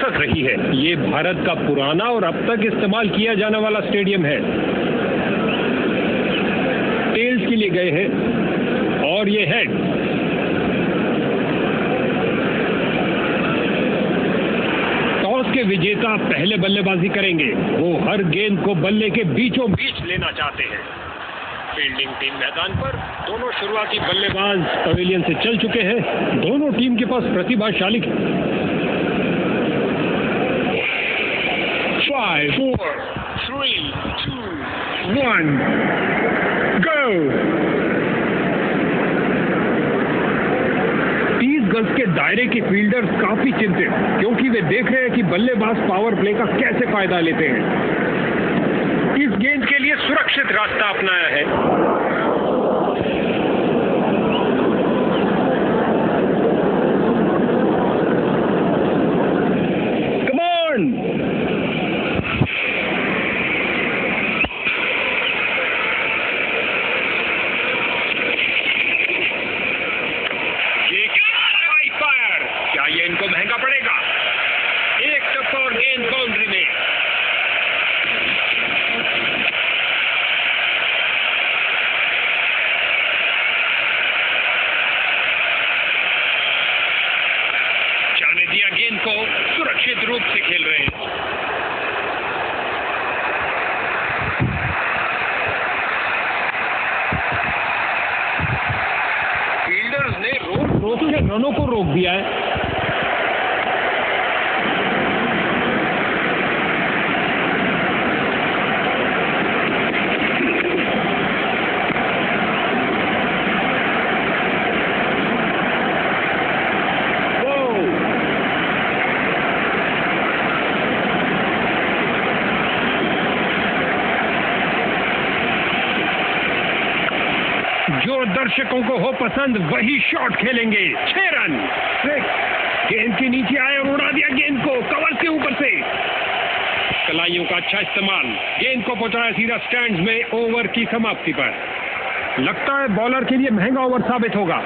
तक रही है। ये भारत का पुराना और अब तक इस्तेमाल किया जाने वाला स्टेडियम है। टेल्स के लिए गए हैं और ये हेड। टॉस के विजेता पहले बल्लेबाजी करेंगे। वो हर गेंद को बल्ले के बीचों बीच लेना चाहते हैं। फील्डिंग टीम मैदान पर। दोनों शुरुआती बल्लेबाज पवेलियन से चल चुके हैं। दोनों टीम के पास प्रतिभाशाली 5 4 3 2 1 गो। 30 गज के दायरे के फील्डर्स काफी चिंतित, क्योंकि वे देख रहे हैं कि बल्लेबाज पावर प्ले का कैसे फायदा लेते हैं। इस गेंद के लिए सुरक्षित रास्ता अपनाया है। Come on. फायर। क्या ये इनको महंगा पड़ेगा? एक टप्पा और गेंद बाउंड्री में। गेंद को सुरक्षित रूप से खेल रहे हैं। फील्डर्स ने रोक के रनों को रोक दिया है। जो दर्शकों को हो पसंद वही शॉट खेलेंगे। 6 रन। गेंद के नीचे आए और उड़ा दिया गेंद को कवर के ऊपर से। कलाइयों का अच्छा इस्तेमाल। गेंद को पहुंचाया सीधा स्टैंड्स में। ओवर की समाप्ति पर। लगता है बॉलर के लिए महंगा ओवर साबित होगा।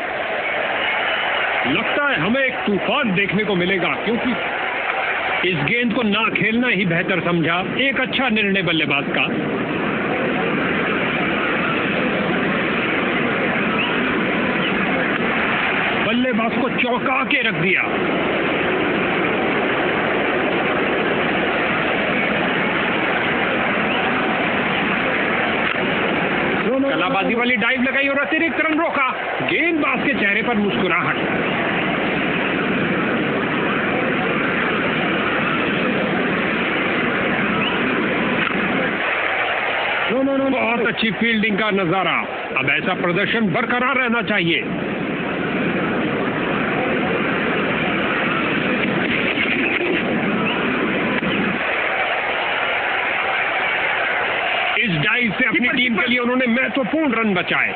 लगता है हमें एक तूफान देखने को मिलेगा, क्योंकि इस गेंद को ना खेलना ही बेहतर समझा। एक अच्छा निर्णय बल्लेबाज का। बल्लेबाज को चौंका के रख दिया। कलाबाजी वाली डाइव लगाई और अतिरिक्त रन रोका। गेंदबाज के चेहरे पर मुस्कुराहट। बहुत अच्छी फील्डिंग का नजारा। अब ऐसा प्रदर्शन बरकरार रहना चाहिए। इस डाइव से अपनी टीम के लिए उन्होंने महत्वपूर्ण रन बचाए।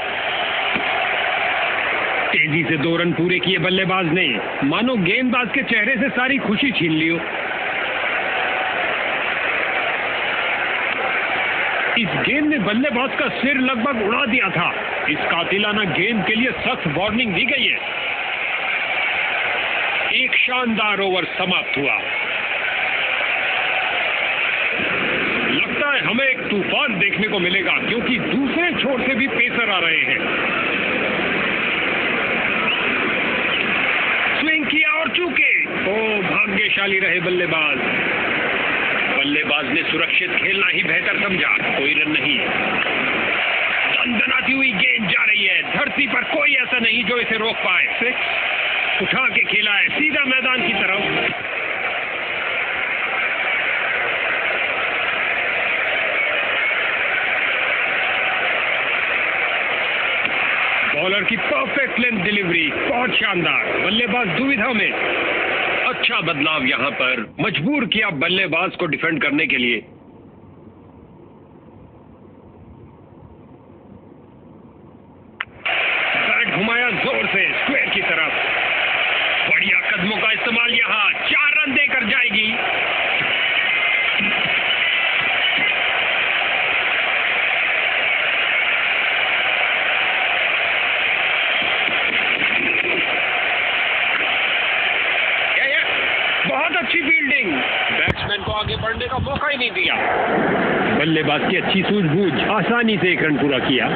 तेजी से 2 रन पूरे किए बल्लेबाज ने। मानो गेंदबाज के चेहरे से सारी खुशी छीन ली हो। इस गेंद ने बल्लेबाज का सिर लगभग उड़ा दिया था। इस कातिलाना गेंद के लिए सख्त वार्निंग दी गई है। एक शानदार ओवर समाप्त हुआ। लगता है हमें एक तूफान देखने को मिलेगा, क्योंकि दूसरे छोर से भी पेसर आ रहे हैं। स्विंग किया और चूके। ओ, भाग्यशाली रहे बल्लेबाज। बल्लेबाज ने सुरक्षित खेलना ही बेहतर समझा। कोई रन नहीं। दनदनाती हुई गेंद जा रही है। धरती पर कोई ऐसा नहीं जो इसे रोक पाए। 6 उठा के खेला है सीधा मैदान की तरफ। बॉलर की परफेक्ट लेंथ डिलीवरी, बहुत शानदार। बल्लेबाज दुविधा में। अच्छा बदलाव यहां पर मजबूर किया बल्लेबाज को डिफेंड करने के लिए। बैट घुमाया जोर से स्क्वायर की तरफ। बढ़िया कदमों का इस्तेमाल यहां। 4 रन देकर जाएगी। बहुत अच्छी फील्डिंग, बैट्समैन को आगे बढ़ने का मौका ही नहीं दिया। बल्लेबाज की अच्छी सूझबूझ, आसानी से एक रन पूरा किया।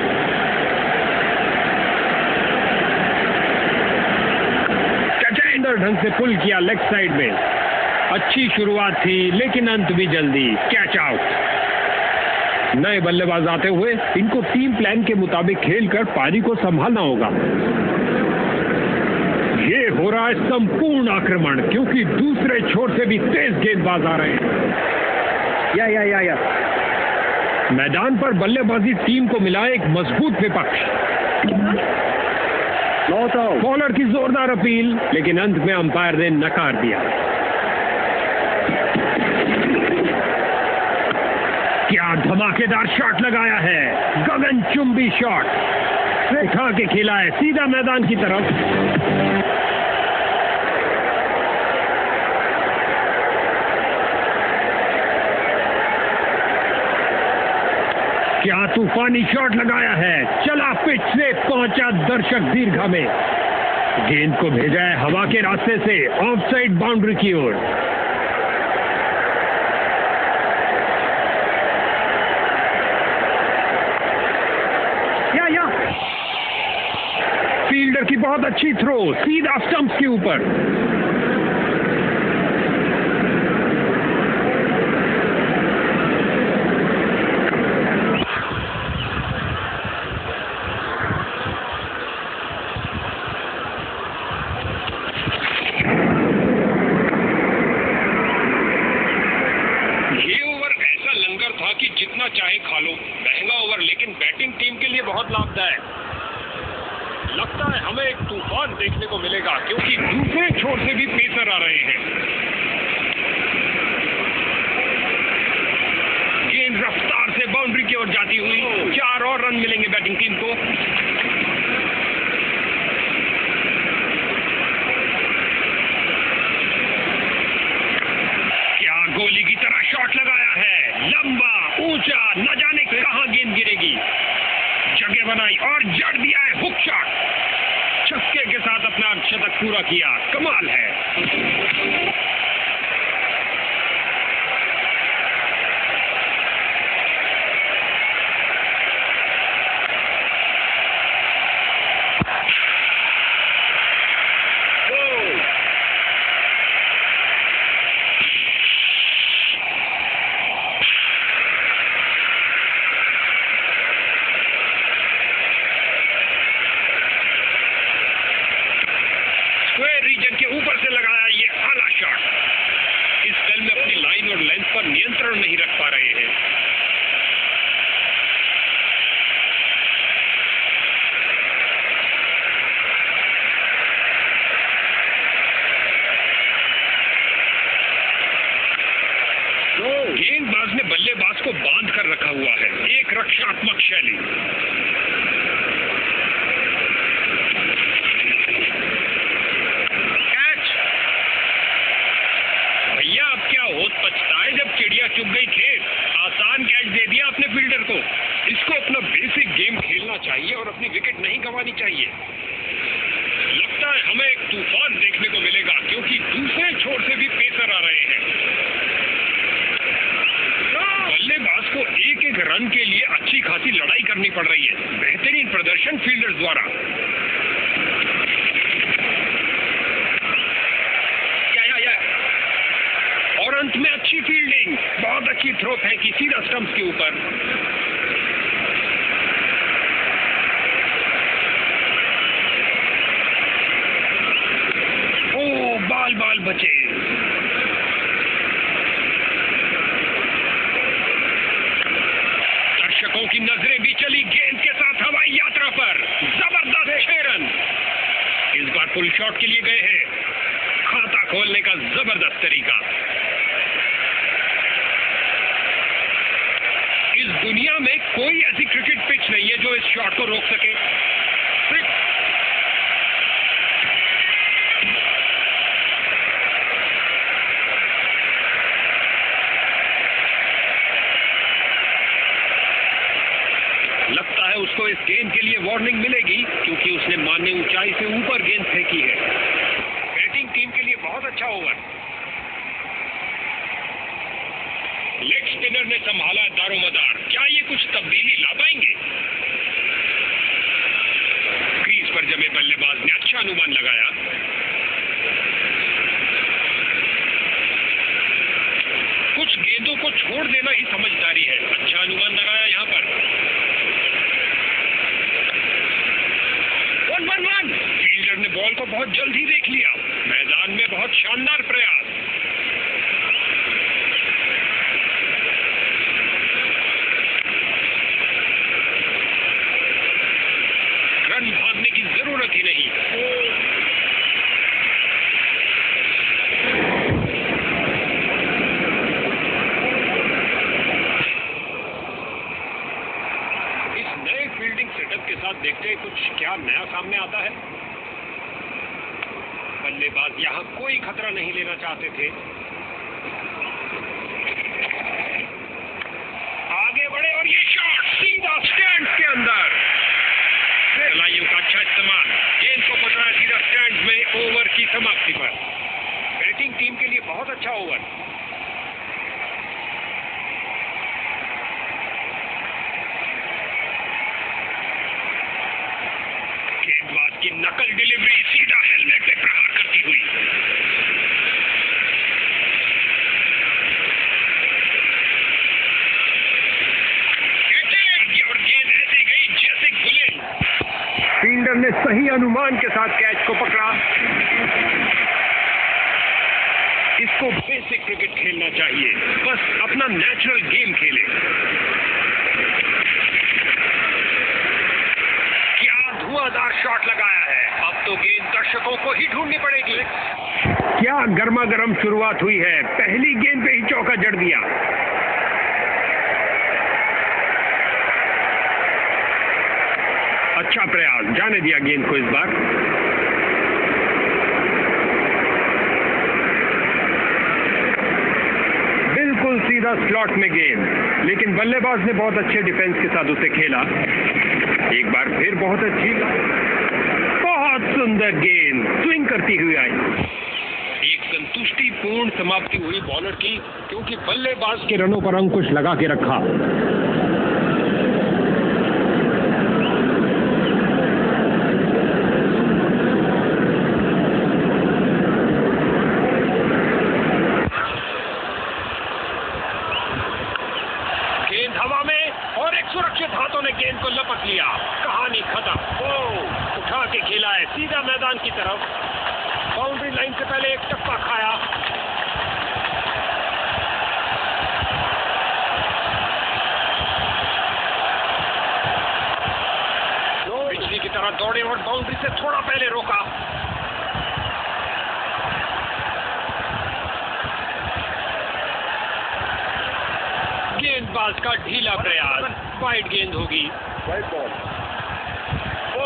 कैचेंडर ढंग से पुल किया लेग साइड में। अच्छी शुरुआत थी लेकिन अंत भी जल्दी, कैच आउट। नए बल्लेबाज आते हुए इनको टीम प्लान के मुताबिक खेलकर पारी को संभालना होगा। ये हो रहा है संपूर्ण आक्रमण, क्योंकि दूसरे छोर से भी तेज गेंदबाज आ रहे हैं। या मैदान पर बल्लेबाजी टीम को मिला एक मजबूत विपक्ष। बॉलर की जोरदार अपील, लेकिन अंत में अंपायर ने नकार दिया। क्या धमाकेदार शॉट लगाया है, गगनचुंबी शॉट, उठा के खेला है सीधा मैदान की तरफ। क्या तूफानी शॉट लगाया है, चला पिच से, पहुंचा दर्शक दीर्घा में। गेंद को भेजा है हवा के रास्ते से ऑफ साइड बाउंड्री की ओर। फील्डर की बहुत अच्छी थ्रो, सीधा स्टंप्स के ऊपर। ये ओवर ऐसा लंगर था कि जितना चाहे खा लो। महंगा ओवर, लेकिन बैटिंग टीम के लिए बहुत लाभदायक। लगता है हमें एक तूफान देखने को मिलेगा, क्योंकि दूसरे छोर से भी पेसर आ रहे हैं। गेंद रफ्तार से बाउंड्री की ओर जाती हुई, 4 और रन मिलेंगे बैटिंग टीम को। क्या गोली की तरह शॉट लगाया है, लंबा ऊंचा, न जाने कहां गेंद गिरेगी। जगह बनाई और जड़ दिया है हुक शॉट। छक्के के साथ अपना शतक पूरा किया, कमाल है। रीजन के ऊपर से लगाया ये आला शॉट। इस स्पेल में अपनी लाइन और लेंथ पर नियंत्रण नहीं रख पा रहे हैं। गेंदबाज ने बल्लेबाज को बांध कर रखा हुआ है, एक रक्षात्मक शैली। पछताए जब चिड़िया चुग गई खेत। आसान कैच दे दिया अपने फील्डर को। इसको अपना बेसिक गेम खेलना चाहिए और अपनी विकेट नहीं गंवानी चाहिए। लगता है हमें एक तूफान देखने को मिलेगा, क्योंकि दूसरे छोर से भी पेसर आ रहे हैं। बल्लेबाज को एक एक रन के लिए अच्छी खासी लड़ाई करनी पड़ रही है। बेहतरीन प्रदर्शन फील्डर्स द्वारा। और अंत में अच्छी फील्डिंग, बहुत अच्छी थ्रो फेंकी सीधा स्टंप्स के ऊपर। ओ, बाल बचे। दर्शकों की नजरें भी चली गेंद के साथ हवाई यात्रा पर। जबरदस्त 6 रन। इस बार फुल शॉट के लिए गए हैं। खाता खोलने का जबरदस्त तरीका। इस दुनिया में कोई ऐसी क्रिकेट पिच नहीं है जो इस शॉट को रोक सके। लगता है उसको इस गेंद के लिए वार्निंग मिलेगी, क्योंकि उसने मान्य ऊंचाई से ऊपर गेंद फेंकी है। बैटिंग टीम के लिए बहुत अच्छा ओवर। स्पिनर ने संभाला दारोमदार। क्या ये कुछ तब्दीली ला पाएंगे? क्रीज पर जमे बल्लेबाज ने अच्छा अनुमान लगाया। कुछ गेंदों को छोड़ देना ही समझदारी है। अच्छा अनुमान लगाया यहाँ पर। 1-1-1। फील्डर ने बॉल को बहुत जल्द ही देख लिया। मैदान में बहुत शानदार प्रयास। रन भागने की जरूरत ही नहीं। इस नए फील्डिंग सेटअप के साथ देखते हैं कुछ क्या नया सामने आता है। बल्लेबाज यहां कोई खतरा नहीं लेना चाहते थे। आगे बढ़े और ये शॉट सीधा स्टैंड के अंदर। खिलाड़ियों का अच्छा इस्तेमाल। गेंद को पकड़ा सीधा स्टैंड में ओवर की समाप्ति पर। बैटिंग टीम के लिए बहुत अच्छा ओवर। गेंदबाज की नकल डिलीवरी सीधा हेलमेट पे प्रहार करती हुई। और गेंद ऐसे गई जैसे बुलेट। फील्डर ने सही अनुमान के साथ कैच को पकड़ा। इसको बेसिक क्रिकेट खेलना चाहिए। बस अपना नेचुरल गेम खेले। क्या धुआंधार शॉट लगाया है। अब तो गेंद दर्शकों को ही ढूंढनी पड़ेगी। क्या गर्मा गर्म शुरुआत हुई है। पहली गेंद पे ही चौका जड़ दिया। अच्छा प्रयास। जाने दिया गेंद को इस बार। बिल्कुल सीधा स्लॉट में गेंद, लेकिन बल्लेबाज ने बहुत अच्छे डिफेंस के साथ उसे खेला। एक बार फिर बहुत अच्छी, बहुत सुंदर गेंद स्विंग करती हुई आई। एक संतुष्टिपूर्ण समाप्ति हुई बॉलर की, क्योंकि बल्लेबाज के रनों पर अंकुश लगा के रखा। गेंद हवा में और एक सुरक्षित हाथों ने गेंद को लपक लिया। कहानी खत्म। ओ उठा के खेला है सीधा मैदान की तरफ। बाउंड्री लाइन से पहले एक टप्पा खाया। बिजली की तरह दौड़े और बाउंड्री से थोड़ा पहले रोका। गेंदबाज का ढीला प्रयास। वाइड गेंद होगी। Wide ball. ओ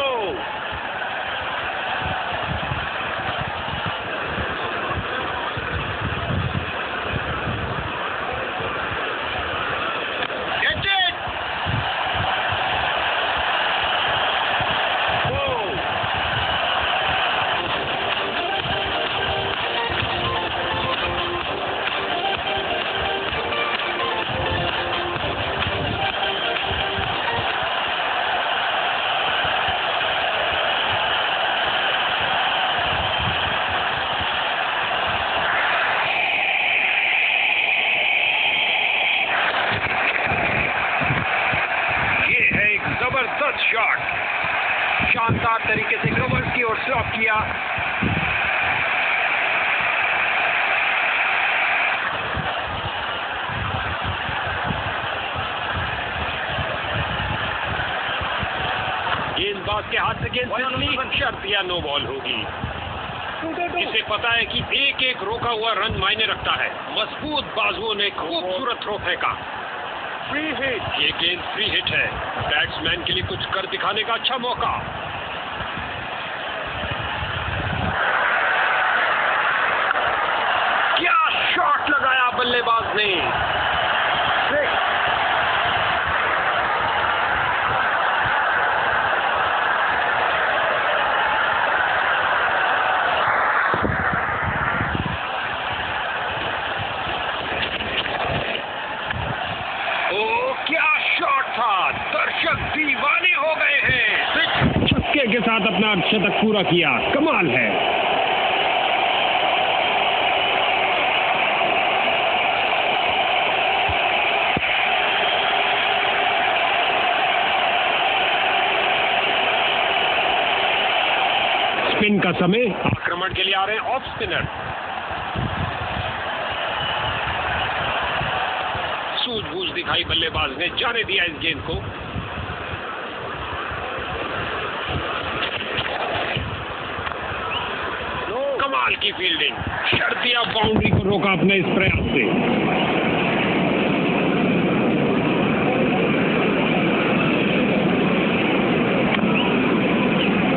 शॉट शानदार तरीके से कवर्स की ओर स्लॉप किया। गेंदबाज के हाथ से गेंद फिसली, शर्त या नो बॉल होगी। इसे पता है कि एक एक रोका हुआ रन मायने रखता है। मजबूत बाजुओं ने खूबसूरत थ्रो फेंका। Free hit. ये गेंद फ्री हिट है। बैट्समैन के लिए कुछ कर दिखाने का अच्छा मौका। क्या शॉट लगाया बल्लेबाज ने। साथ अपना शतक पूरा किया। कमाल है। स्पिन का समय। आक्रमण के लिए आ रहे हैं ऑफ स्पिनर। सूझबूझ दिखाई बल्लेबाज ने, जाने दिया इस गेंद को। कमाल की फील्डिंग। शर्तिया बाउंड्री को रोका अपने इस प्रयास से।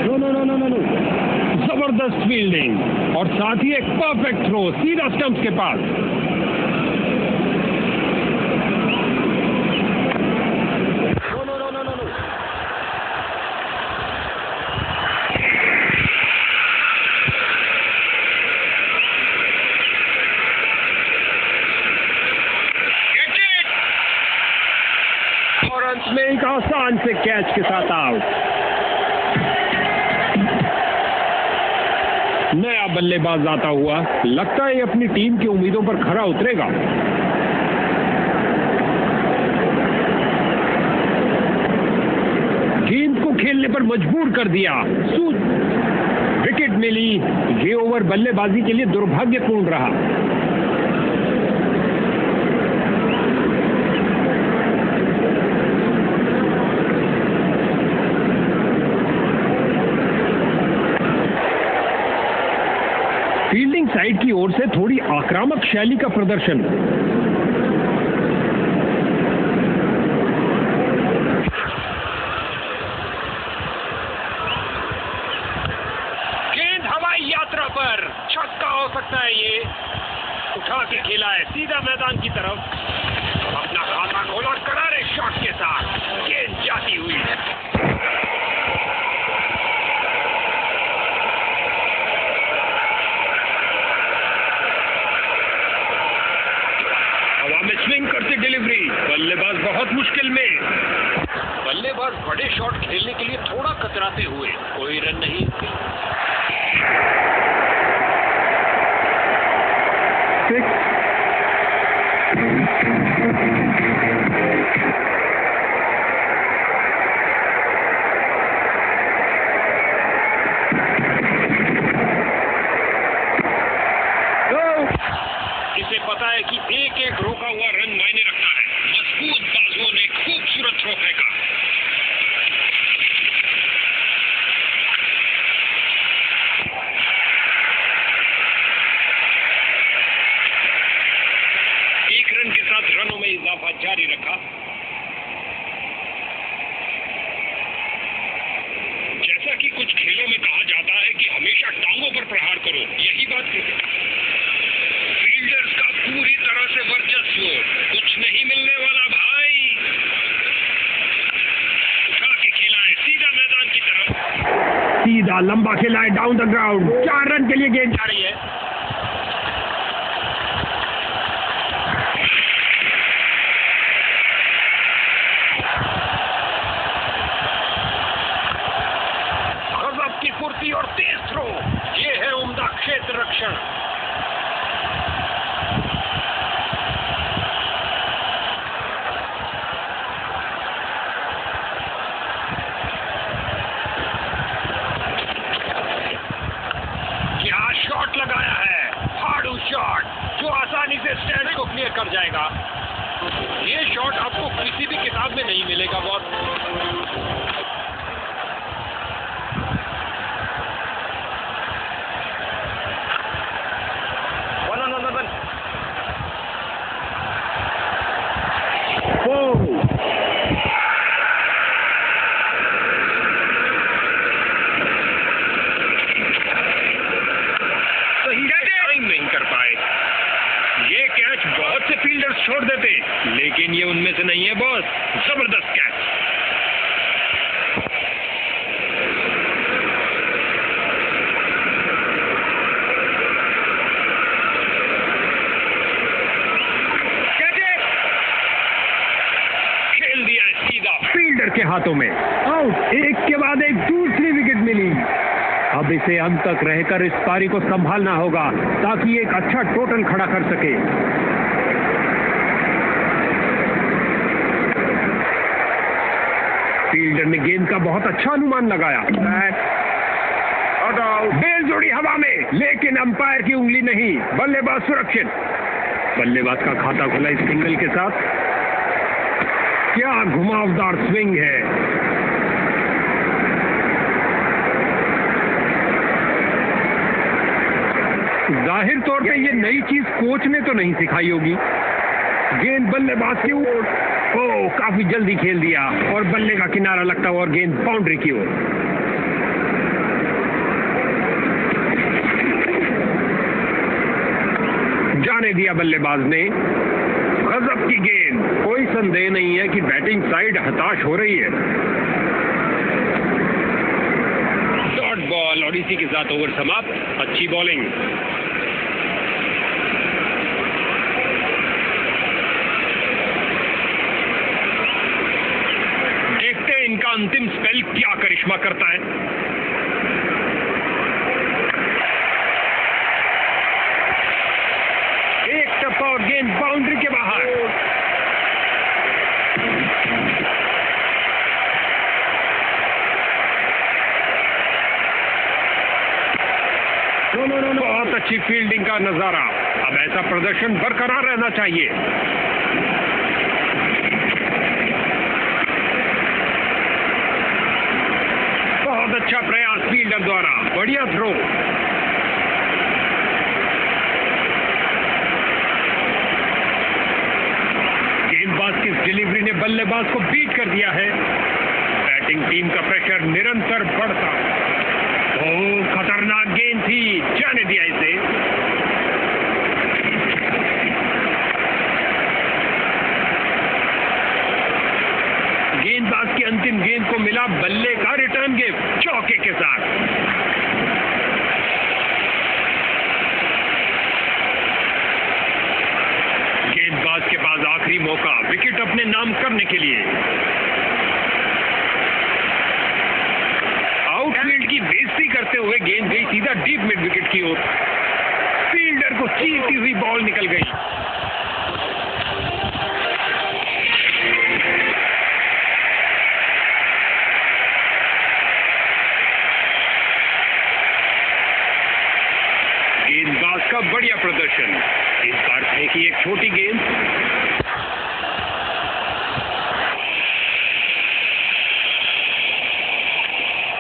नो। जबरदस्त फील्डिंग और साथ ही एक परफेक्ट थ्रो सीधा स्टंप्स के पास। और अंत में एक आसान से कैच के साथ आउट। नया बल्लेबाज आता हुआ, लगता है अपनी टीम की उम्मीदों पर खरा उतरेगा। गेंद को खेलने पर मजबूर कर दिया। विकेट मिली। ये ओवर बल्लेबाजी के लिए दुर्भाग्यपूर्ण रहा। फील्डिंग साइड की ओर से थोड़ी आक्रामक शैली का प्रदर्शन। गेंद हवाई यात्रा पर, छक्का हो सकता है ये। उठा के खेला है सीधा मैदान की तरफ। अपना खाता खोला करारे शॉट के साथ। गेंद जाती हुई। में स्विंग करती डिलीवरी। बल्लेबाज बहुत मुश्किल में। बल्लेबाज बड़े शॉट खेलने के लिए थोड़ा कतराते हुए। कोई रन नहीं। इसे पता है कि एक एक रोका हुआ रन मायने रखता है। मजबूत बाजुओं ने खूबसूरत थ्रो फेंका। एक रन के साथ रनों में इजाफा जारी रखा। जैसा कि कुछ खेलों में कहा जाता है कि हमेशा टांगों पर प्रहार करो, यही बात फील्डर्स का पूरी तरह से वर्चस्व। कुछ नहीं मिलने वाला भाई। उठा के खेला है सीधा मैदान की तरफ। सीधा लंबा खेला है डाउन द ग्राउंड। 4 रन के लिए गेंद जा रही है। गजब की फुर्ती और तेज थ्रो। ये है उम्दा क्षेत्र रक्षण। लगाया है हार्डू शॉट, जो आसानी से स्टैंड को क्लियर कर जाएगा। ये शॉट आपको किसी भी किताब में नहीं मिलेगा बॉस। नहीं कर पाए। ये कैच बहुत से फील्डर्स छोड़ देते, लेकिन ये उनमें से नहीं है बॉस। जबरदस्त कैच। खेल दिया सीधा फील्डर के हाथों में। आउट। एक के बाद एक दूसरी विकेट मिली। अब इसे अंत तक रहकर इस पारी को संभालना होगा ताकि एक अच्छा टोटल खड़ा कर सके। फील्डर ने गेंद का बहुत अच्छा अनुमान लगाया। बेल जोड़ी हवा में, लेकिन अंपायर की उंगली नहीं। बल्लेबाज सुरक्षित। बल्लेबाज का खाता खुला इस सिंगल के साथ। क्या घुमावदार स्विंग है। जाहिर तौर पे ये नई चीज कोच ने तो नहीं सिखाई होगी। गेंद बल्लेबाज की ओर, ओह काफी जल्दी खेल दिया और बल्ले का किनारा लगता हुआ और गेंद बाउंड्री की ओर। जाने दिया बल्लेबाज ने। गजब की गेंद। कोई संदेह नहीं है कि बैटिंग साइड हताश हो रही है। डॉट बॉल और इसी के साथ ओवर समाप्त। अच्छी बॉलिंग। देखते हैं इनका अंतिम स्पेल क्या करिश्मा करता है। एक टप्पा और गेंद बाउंड्री के बाहर। बहुत अच्छी फील्डिंग का नजारा। अब ऐसा प्रदर्शन बरकरार रहना चाहिए। बहुत अच्छा प्रयास फील्डर द्वारा। बढ़िया थ्रो। गेंदबाज की डिलीवरी ने बल्लेबाज को बीट कर दिया है। बैटिंग टीम का प्रेशर निरंतर बढ़ता। ओह खतरनाक गेंद थी। जाने दिया इसे। गेंदबाज की अंतिम गेंद को मिला बल्ले का रिटर्न गिफ्ट चौके के साथ। गेंदबाज के पास आखिरी मौका विकेट अपने नाम करने के लिए। आउटफील्ड की बेइज्जती करते हुए गेंद गई सीधा डीप मिड विकेट की ओर। फील्डर को चीरती हुई बॉल निकल गई। गेंदबाज का बढ़िया प्रदर्शन। इस बार फेंकी एक छोटी गेंद।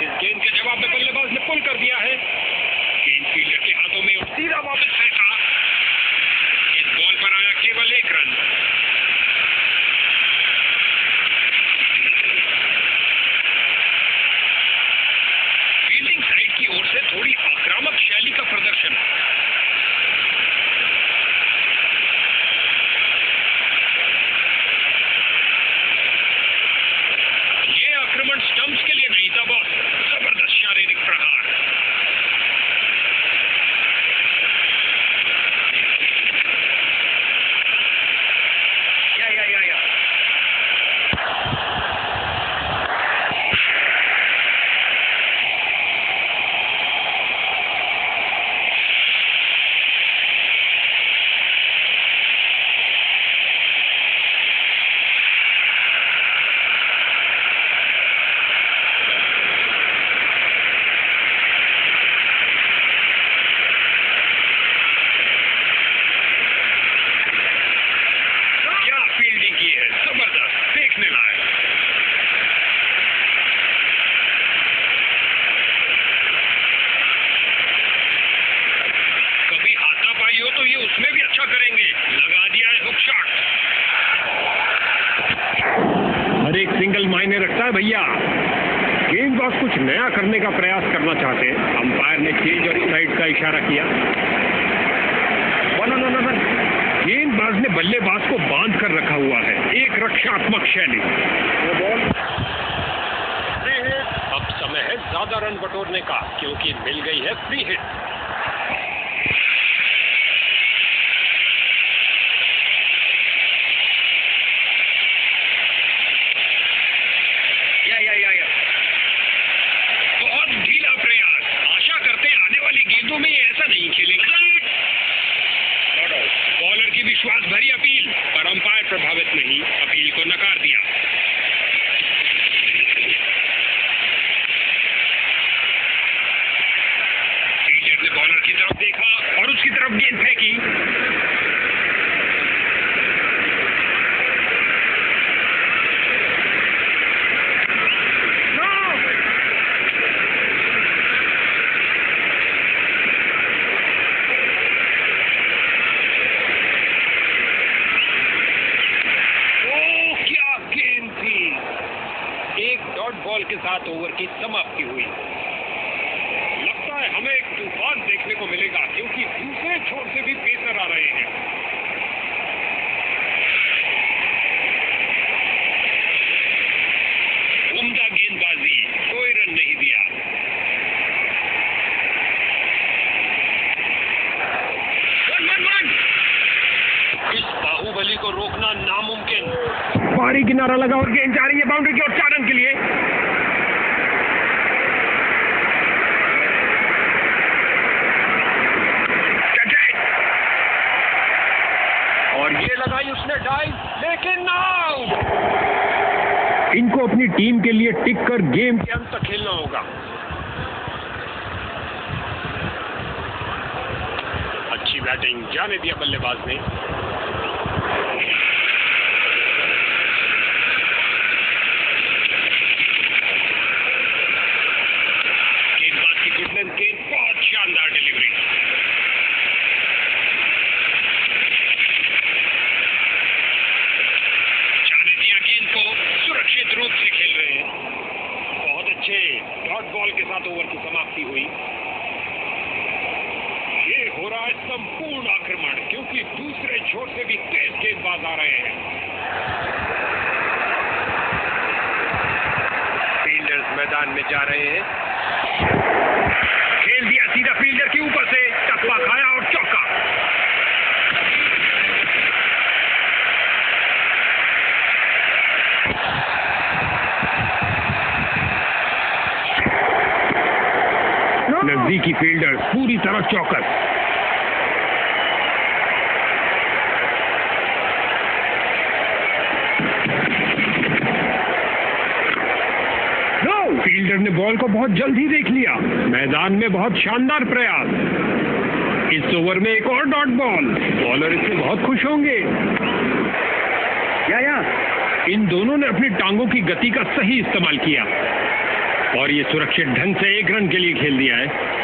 इस गेंद के जवाब में बल्लेबाज ने पुल कर दिया है। गेंद फील्डर के हाथों में और सीधा वापस फेंका। इस बॉल पर आया केवल एक रन। फील्डिंग साइड की ओर से थोड़ी आक्रामक शैली का प्रदर्शन। ये आक्रमण स्टंप्स के लिए नहीं था बॉस। जबरदस्त शारीरिक प्रहार। भैया गेंदबाज कुछ नया करने का प्रयास करना चाहते हैं। अंपायर ने चेंज और साइड का इशारा किया। गेंदबाज ने बल्लेबाज को बांध कर रखा हुआ है। एक रक्षात्मक शैली। अब समय है ज्यादा रन बटोरने का, क्योंकि मिल गई है फ्री हिट। बहुत ढीला प्रयास। आशा की विश्वास भरी अपील, पर अंपायर प्रभावित नहीं, अपील को नकार दिया। फील्डर ने बॉलर की तरफ देखा और उसकी तरफ गेंद फेंकी। बॉल के साथ ओवर की समाप्ति हुई। लगता है हमें एक तूफान देखने को मिलेगा, क्योंकि दूसरे छोर से भी पेसर आ रहे हैं। उम्दा गेंदबाजी, कोई रन नहीं दिया। इस बाहुबली को रोकना नामुमकिन। भारी किनारा लगा और गेंद जा रही है बाउंड्री की ओर 4 रन के लिए। और ये लगाई उसने डाइव, लेकिन आउट। इनको अपनी टीम के लिए टिक कर गेम के अंत तक खेलना होगा। अच्छी बैटिंग, जाने दिया बल्लेबाज ने। गेंदबाज की गुड लेंथ गेंद, बहुत शानदार डिलीवरी। जाने दिया गेंद को, सुरक्षित रूप से खेल रहे हैं। बहुत अच्छे डॉट बॉल के साथ ओवर की समाप्ति हुई। ये हो रहा है संपूर्ण आक्रमण, क्योंकि दूसरे छोर से भी तेज गेंदबाज आ रहे हैं। फील्डर्स मैदान में जा रहे हैं। खेल दिया सीधा फील्डर के ऊपर से, टप्पा खाया और चौका। नजदीकी फील्डर पूरी तरह चौकस। फील्डर ने बॉल को बहुत जल्दी देख लिया। मैदान में बहुत शानदार प्रयास। इस ओवर में एक और डॉट बॉल। बॉलर इससे बहुत खुश होंगे। या इन दोनों ने अपनी टांगों की गति का सही इस्तेमाल किया और ये सुरक्षित ढंग से 1 रन के लिए खेल दिया है।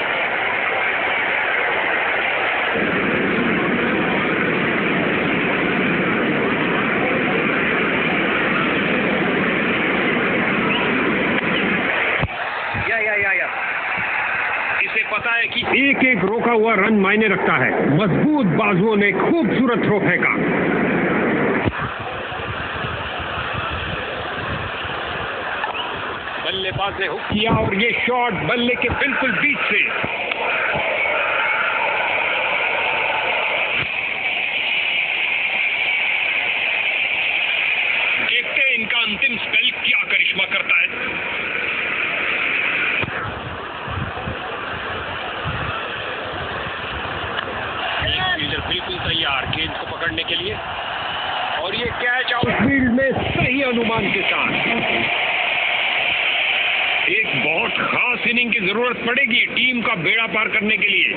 इसे पता है कि एक एक रोका हुआ रन मायने रखता है। मजबूत बाजुओं ने खूबसूरत थ्रो फेंका। बल्लेबाज ने हुक किया और ये शॉट बल्ले के बिल्कुल बीच से। देखते हैं इनका अंतिम स्पेल क्या करिश्मा करता है। फील्डर बिल्कुल तैयार गेंद को पकड़ने के लिए, और ये कैच आउटफील्ड में सही अनुमान के साथ। एक बहुत खास इनिंग की जरूरत पड़ेगी टीम का बेड़ा पार करने के लिए।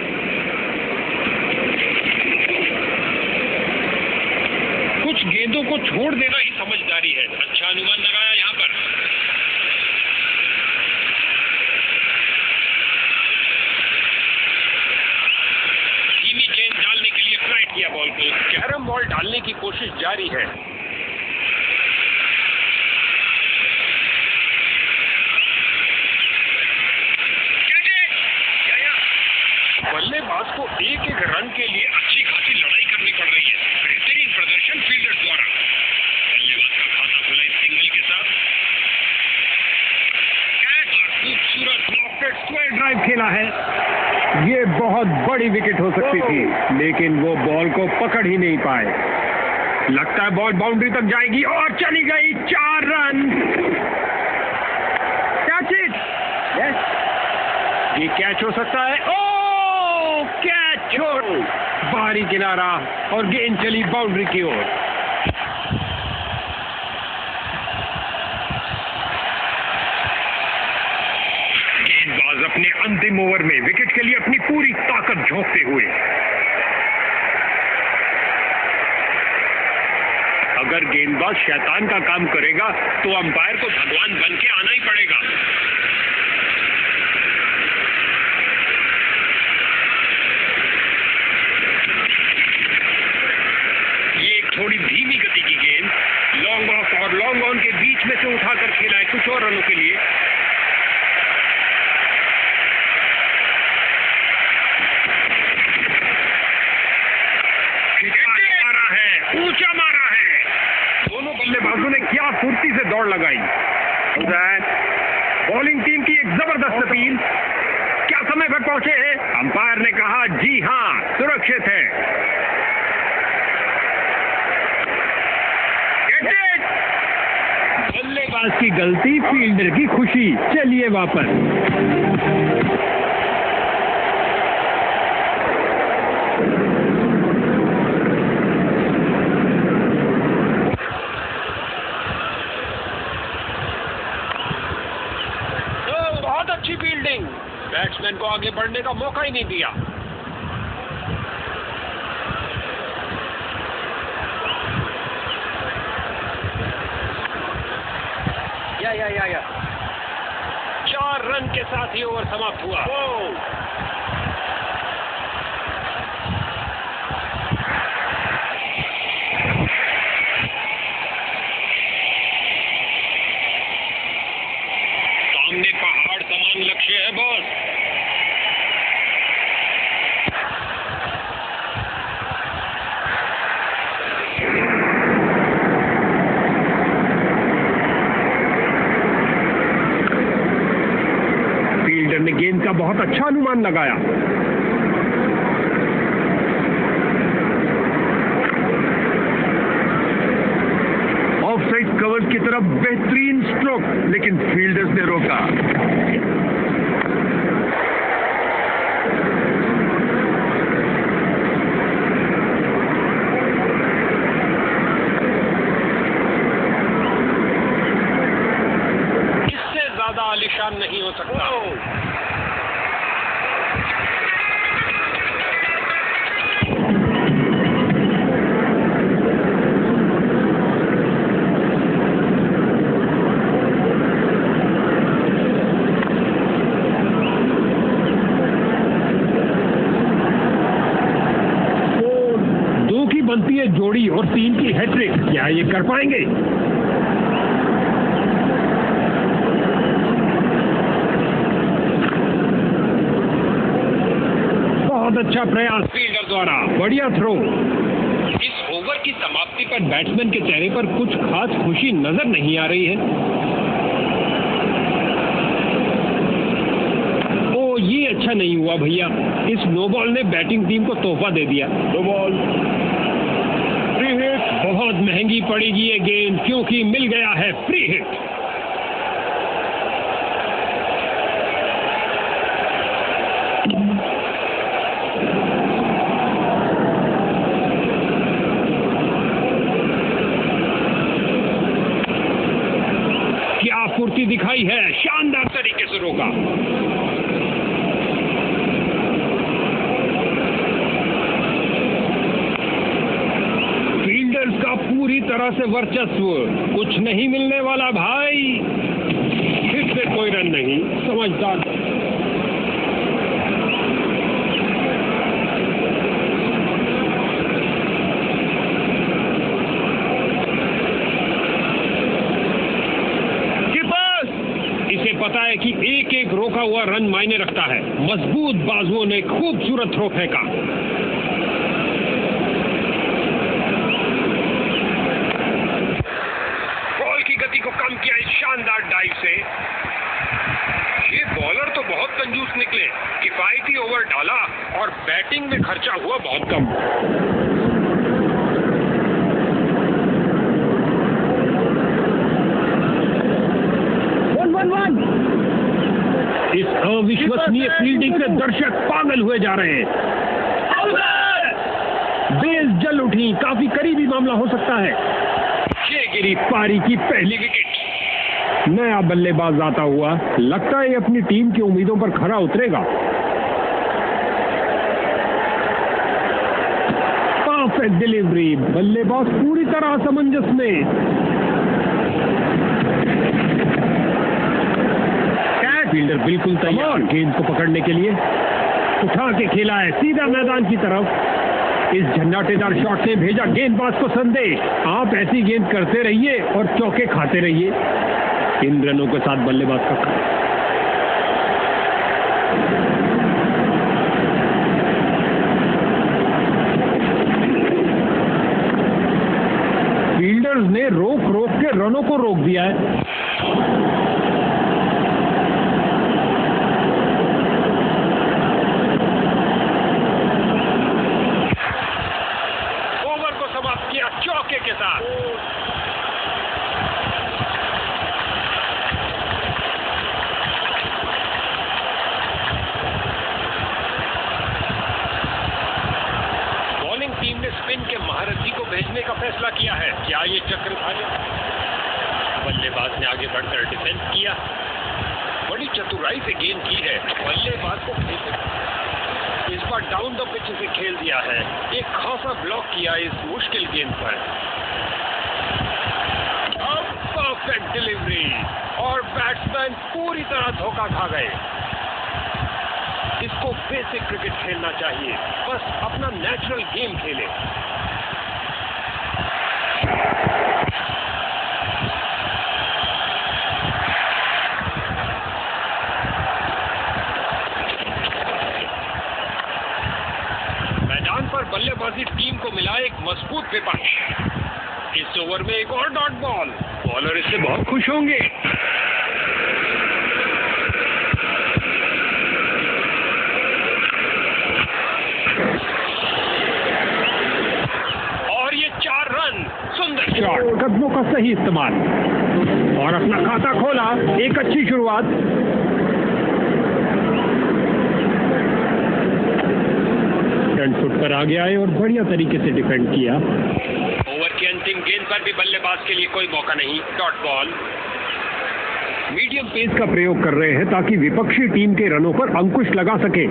कुछ गेंदों को छोड़ देना ही समझदारी है। अच्छा अनुमान लगाया यहां पर। धीमी गेंद डालने के लिए फ्लाइट किया बॉल को। कैरम बॉल डालने की कोशिश जारी है। बल्लेबाज को एक एक रन के लिए अच्छी खासी लड़ाई करनी पड़ रही है। बेहतरीन प्रदर्शन फील्डर द्वारा। बल्लेबाज का खाता खुला इस सिंगल के साथ। कैच और खूबसूरत लॉफ्टेड स्क्वायर ड्राइव खेला है। ये बहुत बड़ी विकेट हो सकती थी, लेकिन वो बॉल को पकड़ ही नहीं पाए। लगता है बॉल बाउंड्री तक जाएगी और चली गई। 4 रन। Catch it. ये कैच हो सकता है। कैच छोड़, बाहरी किनारा और गेंद चली बाउंड्री की ओर। गेंदबाज अपने अंतिम ओवर में विकेट के लिए अपनी पूरी ताकत झोंकते हुए। अगर गेंदबाज शैतान का काम करेगा तो अंपायर को भगवान बन के आना ही पड़ेगा। ये एक थोड़ी धीमी गति की गेंद लॉन्ग ऑफ और लॉन्ग ऑन के बीच में से उठाकर खेला है कुछ और रनों के लिए। मारा है, ऊंचा मारा है। दोनों बल्लेबाजों ने क्या फुर्ती से दौड़ लगाई। बॉलिंग टीम की एक जबरदस्त अपील। क्या समय पर पहुंचे हैं? अंपायर ने कहा जी हां, सुरक्षित है। बल्लेबाज की गलती, फील्डर की खुशी। चलिए वापस। अच्छी फील्डिंग, बैट्समैन को आगे बढ़ने का मौका ही नहीं दिया। या 4 रन के साथ ही ओवर समाप्त हुआ। सामने पहाड़ समान लक्ष्य है बॉस। फील्डर ने गेंद का बहुत अच्छा अनुमान लगाया। ऑफसाइड कवर की तरफ बेहतरीन स्ट्रोक, लेकिन फील्डर्स ने रोका। इससे ज्यादा आलीशान नहीं हो सकता। बनती है जोड़ी और 3 की हैट्रिक। क्या ये कर पाएंगे? बहुत अच्छा प्रयास फील्डर द्वारा, बढ़िया थ्रो। इस ओवर की समाप्ति पर बैट्समैन के चेहरे पर कुछ खास खुशी नजर नहीं आ रही है। ओ, ये अच्छा नहीं हुआ भैया। इस नो बॉल ने बैटिंग टीम को तोहफा दे दिया। नो बॉल, बहुत महंगी पड़ेगी ये गेंद, क्योंकि मिल गया है फ्री हिट। क्या फुर्ती दिखाई है, शानदार तरीके से रोका। का पूरी तरह से वर्चस्व, कुछ नहीं मिलने वाला भाई। फिर से कोई रन नहीं, समझदार। इसे पता है कि एक एक रोका हुआ रन मायने रखता है। मजबूत बाजुओं ने खूबसूरत थ्रो फेंका। को कम किया इस शानदार डाइव से। ये बॉलर तो बहुत कंजूस निकले। किफायती ओवर डाला और बैटिंग में खर्चा हुआ बहुत कम। इस अविश्वसनीय फील्डिंग से दर्शक पागल हुए जा रहे हैं। ही काफी करीबी मामला हो सकता है। ये गिरी पारी की पहली विकेट। नया बल्लेबाज आता हुआ, लगता है अपनी टीम की उम्मीदों पर खरा उतरेगा। परफेक्ट डिलीवरी, बल्लेबाज पूरी तरह असमंजस में। फील्डर बिल्कुल तैयार गेंद को पकड़ने के लिए, उठा के खेला है सीधा मैदान की तरफ। इस झंझाटेदार शॉट ने भेजा गेंदबाज को संदेश, आप ऐसी गेंद करते रहिए और चौके खाते रहिए। 3 रनों के साथ बल्लेबाज का फील्डर्स ने रोक रोक के रनों को रोक दिया है। चौके के साथ बॉलिंग टीम ने स्पिन के महारथी को भेजने का फैसला किया है। क्या ये चक्रधारी? बल्लेबाज ने आगे बढ़कर डिफेंस किया, बड़ी चतुराई से गेंद की है। बल्लेबाज को इस बार डाउन द पिच से खेल दिया है, एक खासा ब्लॉक किया इस मुश्किल गेंद पर। अब परफेक्ट डिलीवरी और बैट्समैन पूरी तरह धोखा खा गए। इसको बेसिक क्रिकेट खेलना चाहिए, बस अपना नेचुरल गेम खेले। बल्लेबाजी टीम को मिला एक मजबूत विपक्ष। इस ओवर में एक और डॉट बॉल, बॉलर इससे बहुत खुश होंगे। और ये 4 रन, सुंदर शॉट, कदमों का सही इस्तेमाल और अपना खाता खोला। एक अच्छी शुरुआत। फुट पर आगे आए और बढ़िया तरीके से डिफेंड किया। ओवर की अंतिम गेंद पर भी बल्लेबाज के लिए कोई मौका नहीं, डॉट बॉल। मीडियम पेस का प्रयोग कर रहे हैं ताकि विपक्षी टीम के रनों पर अंकुश लगा सके।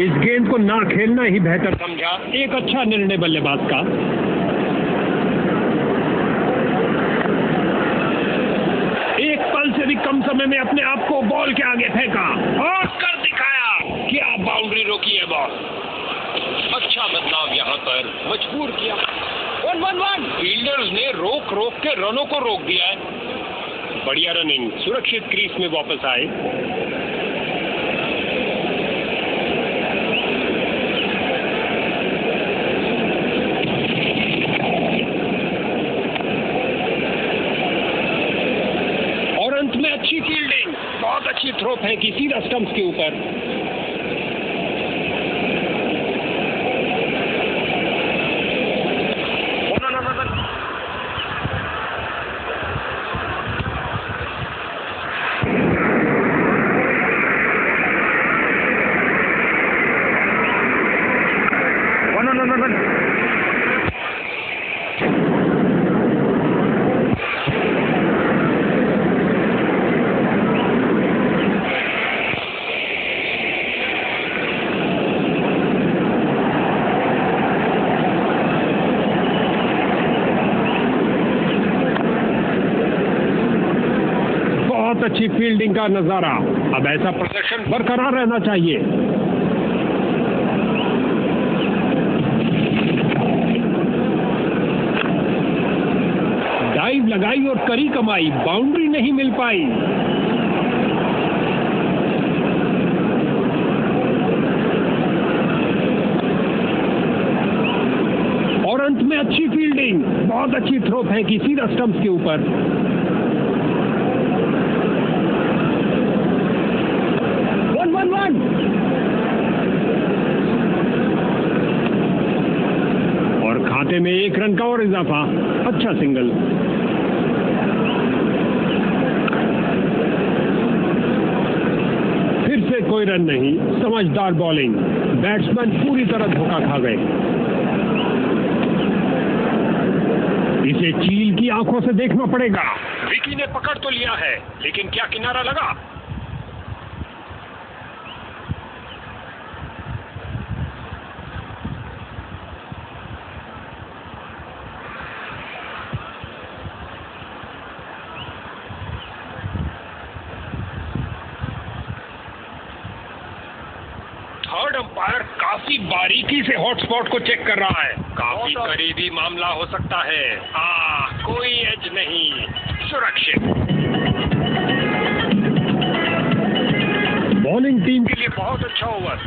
इस गेंद को ना खेलना ही बेहतर समझा। एक अच्छा निर्णय बल्लेबाज का। एक पल से भी कम समय में अपने आप को बॉल के आगे फेंका और कर दिखाया कि आप बाउंड्री रोकी है बॉल। अच्छा बदलाव यहाँ पर मजबूर किया। 1-1-1। फील्डर्स ने रोक रोक के रनों को रोक दिया है। बढ़िया रनिंग, सुरक्षित क्रीज में वापस आए। अच्छी फील्डिंग, बहुत अच्छी थ्रो फेंकी सीधा स्टंप्स के ऊपर। अच्छी फील्डिंग का नजारा। अब ऐसा प्रदर्शन बरकरार रहना चाहिए। डाइव लगाई और करी कमाई, बाउंड्री नहीं मिल पाई। और अंत में अच्छी फील्डिंग, बहुत अच्छी थ्रो फेंकी सीधा स्टंप्स के ऊपर। और खाते में 1 रन का और इजाफा। अच्छा सिंगल। फिर से कोई रन नहीं, समझदार बॉलिंग। बैट्समैन पूरी तरह धोखा खा गए। इसे चील की आंखों से देखना पड़ेगा। विकी ने पकड़ तो लिया है, लेकिन क्या किनारा लगा? थर्ड अंपायर काफी बारीकी से हॉटस्पॉट को चेक कर रहा है। काफी करीबी मामला हो सकता है। कोई एज नहीं, सुरक्षित। बॉलिंग टीम के लिए बहुत अच्छा ओवर।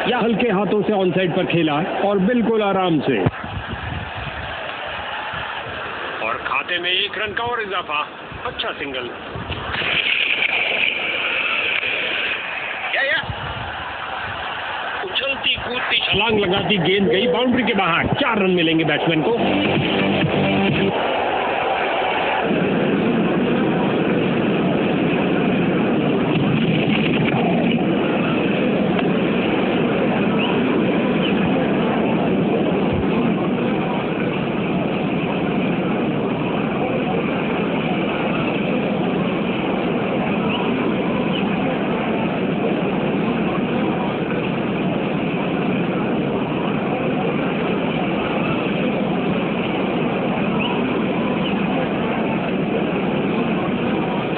या हल्के हाथों से ऑन साइड पर खेला और बिल्कुल आराम से, और खाते में 1 रन का और इजाफा। अच्छा सिंगल। या उछलती कूदती छलांग लगाती गेंद गई बाउंड्री के बाहर। 4 रन मिलेंगे बैट्समैन को।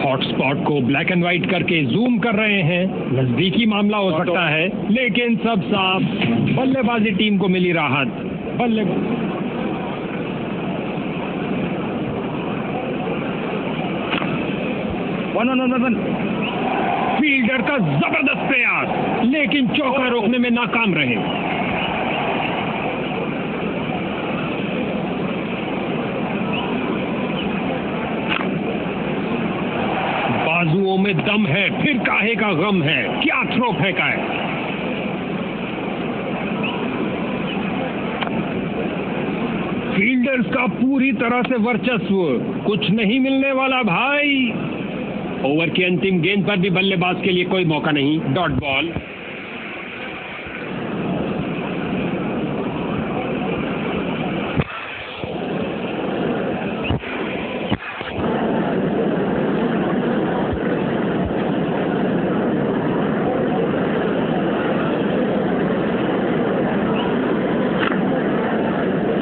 हॉटस्पॉट को ब्लैक एंड व्हाइट करके जूम कर रहे हैं। नजदीकी मामला हो सकता है, लेकिन सब साफ। बल्लेबाजी टीम को मिली राहत। फील्डर का जबरदस्त प्रयास, लेकिन चौका रोकने में नाकाम रहे। बाजुओं में दम है, फिर काहे का गम है। क्या थ्रो फेंका है। फील्डर्स का पूरी तरह से वर्चस्व। कुछ नहीं मिलने वाला भाई। ओवर की अंतिम गेंद पर भी बल्लेबाज के लिए कोई मौका नहीं। Dot ball.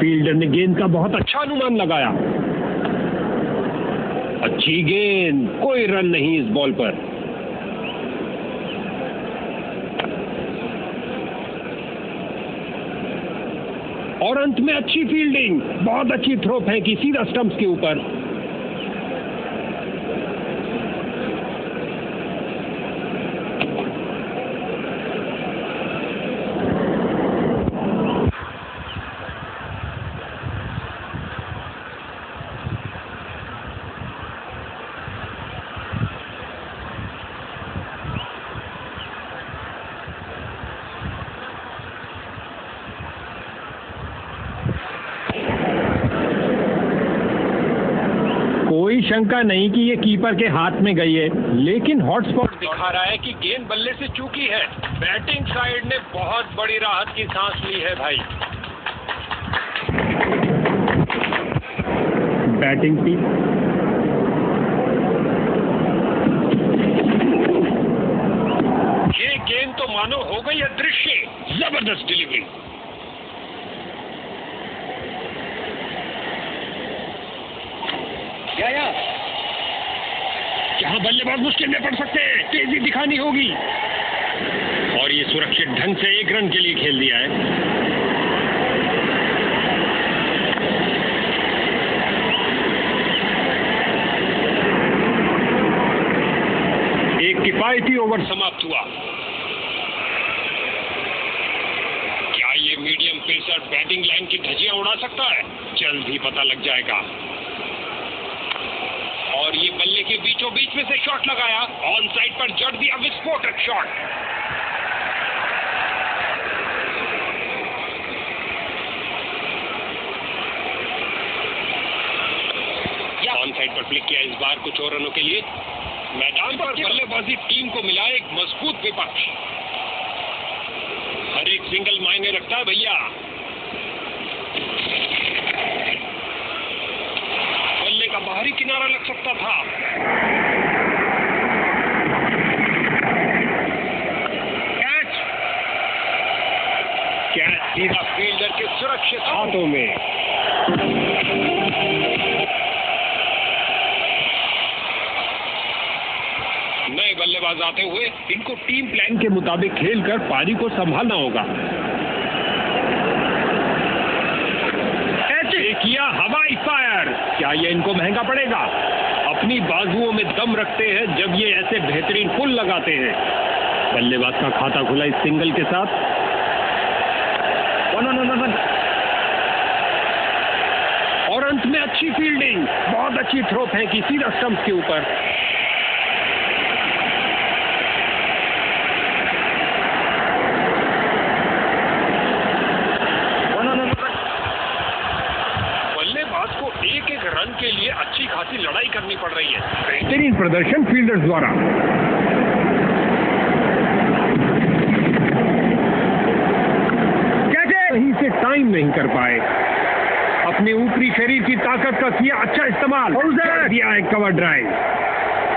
फील्डर ने गेंद का बहुत अच्छा अनुमान लगाया। अच्छी गेंद, कोई रन नहीं इस बॉल पर। और अंत में अच्छी फील्डिंग, बहुत अच्छी थ्रो फेंकी सीधा स्टंप्स के ऊपर। कोई शंका नहीं कि ये कीपर के हाथ में गई है, लेकिन हॉटस्पॉट दिखा रहा है कि गेंद बल्ले से चूकी है। बैटिंग साइड ने बहुत बड़ी राहत की सांस ली है भाई। बैटिंग टीम ये गेंद तो मानो हो गई अदृश्य। जबरदस्त डिलीवरी। जहां बल्लेबाज मुश्किल में पड़ सकते हैं, तेजी दिखानी होगी। और ये सुरक्षित ढंग से 1 रन के लिए खेल दिया है। एक किफायती ओवर समाप्त हुआ। क्या ये मीडियम पेसर बैटिंग लाइन की धज्जियां उड़ा सकता है? जल्द ही पता लग जाएगा। और ये बल्ले के बीचों बीच में से शॉट लगाया। ऑन साइड पर जड़ दिया विस्फोटक शॉट। फ्लिक किया इस बार कुछ और रनों के लिए। मैदान पर बल्लेबाजी टीम को मिला एक मजबूत विपक्ष। हर एक सिंगल मायने रखता है भैया। बल्ले का बाहरी किनारा लग सकता था। कैच सीधा फील्डर के सुरक्षित हाथों में। नए बल्लेबाज आते हुए इनको टीम प्लान के मुताबिक खेलकर पारी को संभालना होगा। किया हवाई फायर। क्या ये इनको महंगा पड़ेगा? अपनी बाजुओं में दम रखते हैं जब ये ऐसे बेहतरीन पुल लगाते हैं। बल्लेबाज का खाता खुला इस सिंगल के साथ। और अंत में अच्छी फील्डिंग, बहुत अच्छी थ्रो फेंकी सीधा स्टंप के ऊपर। बल्लेबाज को एक एक रन के लिए अच्छी खासी लड़ाई करनी पड़ रही है। बेहतरीन प्रदर्शन फील्डर्स द्वारा। कहीं से टाइम नहीं कर पाए। अपने ऊपरी शरीर की ताकत का किया अच्छा इस्तेमाल। कर दिया है कवर ड्राइव।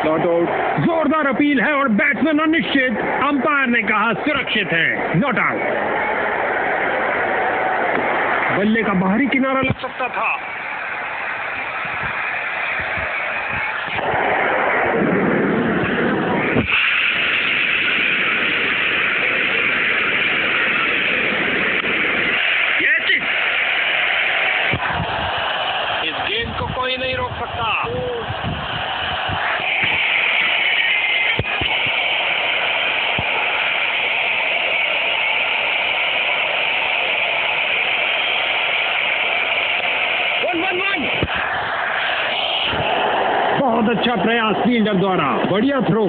Not out. जोरदार अपील है और बैट्समैन अनिश्चित। अंपायर ने कहा सुरक्षित है, नॉट आउट। बल्ले का बाहरी किनारा लग सकता था। कोई नहीं रोक सकता। बहुत अच्छा प्रयास फील्डर द्वारा, बढ़िया थ्रो।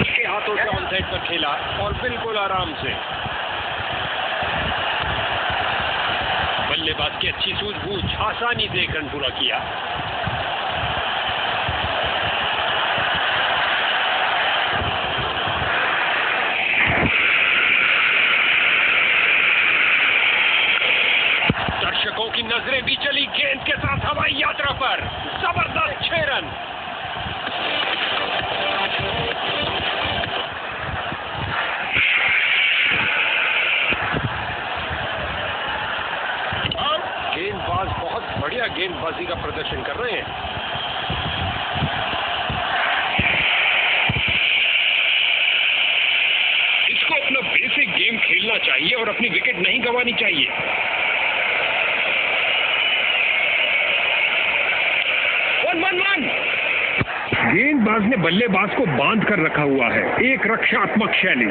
उसके हाथों से ऑन साइड पर खेला और बिल्कुल आराम से। बल्लेबाज की अच्छी सूझबूझ, आसानी से एक रन पूरा किया। दर्शकों की नजरें भी चली गेंद के साथ हवाई यात्रा पर। जबरदस्त 6 रन। गेंदबाज बहुत बढ़िया गेंदबाजी का प्रदर्शन कर रहे हैं। इसको अपना बेसिक गेम खेलना चाहिए और अपनी विकेट नहीं गंवानी चाहिए। गेंदबाज ने बल्लेबाज को बांध कर रखा हुआ है। एक रक्षात्मक शैली।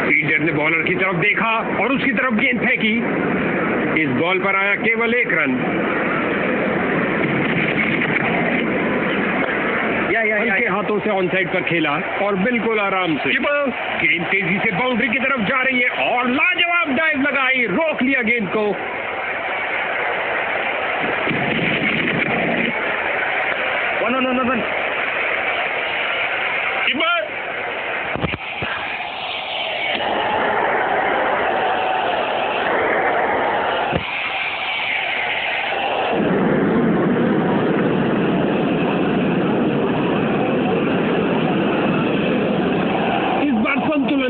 फील्डर ने बॉलर की तरफ देखा और उसकी तरफ गेंद फेंकी। इस बॉल पर आया केवल 1 रन। हल्के हाथों से ऑन साइड पर खेला और बिल्कुल आराम से। गेंद तेजी से बाउंड्री की तरफ जा रही है और लाजवाब डाइव लगाई, रोक लिया गेंद को।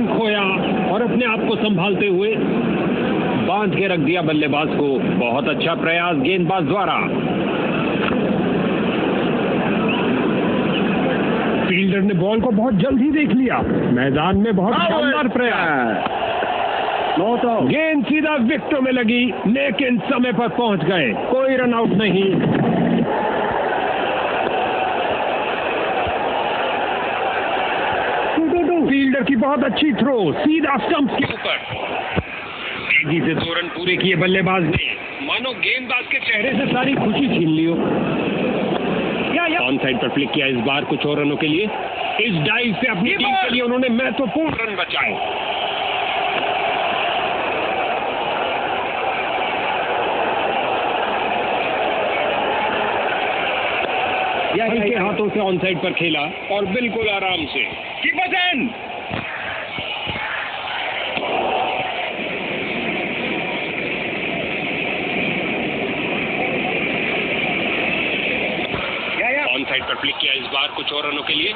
खोया और अपने आप को संभालते हुए बांध के रख दिया बल्लेबाज को। बहुत अच्छा प्रयास गेंदबाज द्वारा। फील्डर ने बॉल को बहुत जल्द ही देख लिया। मैदान में बहुत शानदार प्रयास। गेंद सीधा विकेटों में लगी, लेकिन समय पर पहुंच गए। कोई रन आउट नहीं। फील्डर की बहुत अच्छी थ्रो, सीधा स्टंप के ऊपर। तेजी से 2 रन पूरे किए बल्लेबाज ने। मानो गेंदबाज के चेहरे से सारी खुशी छीन ली हो। ऑन साइड पर फ्लिक किया इस बार कुछ और रनों के लिए। इस डाइव से अपनी टीम के लिए उन्होंने महत्वपूर्ण रन बचाए। के हाथों से ऑन साइड पर खेला और बिल्कुल आराम से। ऑन साइड पर फ्लिक किया इस बार कुछ और रनों के लिए।